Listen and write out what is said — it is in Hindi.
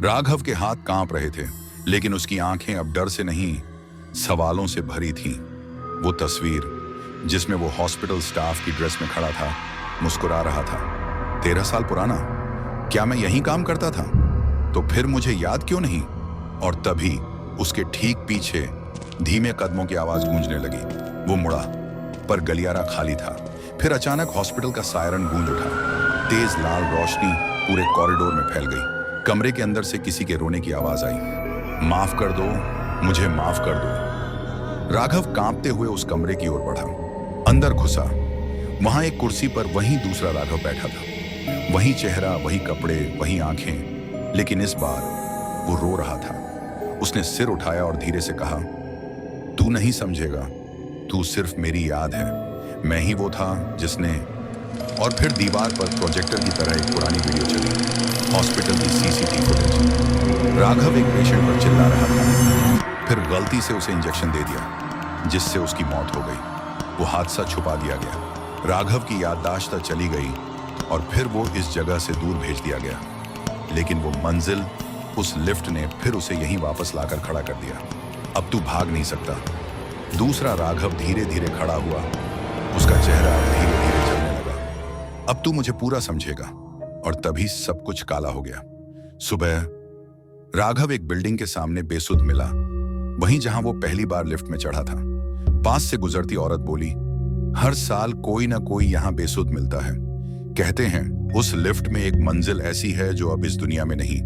राघव के हाथ कांप रहे थे, लेकिन उसकी आंखें अब डर से नहीं, सवालों से भरी थीं। वो तस्वीर जिसमें वो हॉस्पिटल स्टाफ की ड्रेस में खड़ा था, मुस्कुरा रहा था। 13 साल पुराना, क्या मैं यहीं काम करता था? तो फिर मुझे याद क्यों नहीं? और तभी उसके ठीक पीछे धीमे कदमों की आवाज गूंजने लगी। वो मुड़ा, पर गलियारा खाली था। फिर अचानक हॉस्पिटल का सायरन गूंज उठा। तेज लाल रोशनी पूरे कॉरिडोर में फैल गई। कमरे के अंदर से किसी के रोने की आवाज आई। माफ कर दो, मुझे माफ कर दो। राघव कांपते हुए उस कमरे की ओर बढ़ा, अंदर घुसा। वहां एक कुर्सी पर वही दूसरा राघव बैठा था। वही चेहरा, वही कपड़े, वही आंखें, लेकिन इस बार वो रो रहा था। उसने सिर उठाया और धीरे से कहा, तू नहीं समझेगा, तू सिर्फ मेरी याद है। मैं ही वो था जिसने। और फिर दीवार पर प्रोजेक्टर की तरह एक पुरानी वीडियो चली, हॉस्पिटल की सीसीटीवी फुटेज। राघव एक पेशेंट पर चिल्ला रहा था, फिर गलती से उसे इंजेक्शन दे दिया, जिससे उसकी मौत हो गई। वो हादसा छुपा दिया गया। राघव की याददाश्त चली गई और फिर वो इस जगह से दूर भेज दिया गया। लेकिन वो मंजिल, उस लिफ्ट ने फिर उसे यहीं वापस लाकर खड़ा कर दिया। अब तू भाग नहीं सकता। दूसरा राघव धीरे धीरे खड़ा हुआ। उसका चेहरा धीरे धीरे जलने लगा। अब तू मुझे पूरा समझेगा। और तभी सब कुछ काला हो गया। सुबह राघव एक बिल्डिंग के सामने बेसुध मिला, वहीं जहां वो पहली बार लिफ्ट में चढ़ा था। पास से गुजरती औरत बोली, हर साल कोई ना कोई यहां बेसुध मिलता है। कहते हैं उस लिफ्ट में एक मंजिल ऐसी है जो अब इस दुनिया में नहीं।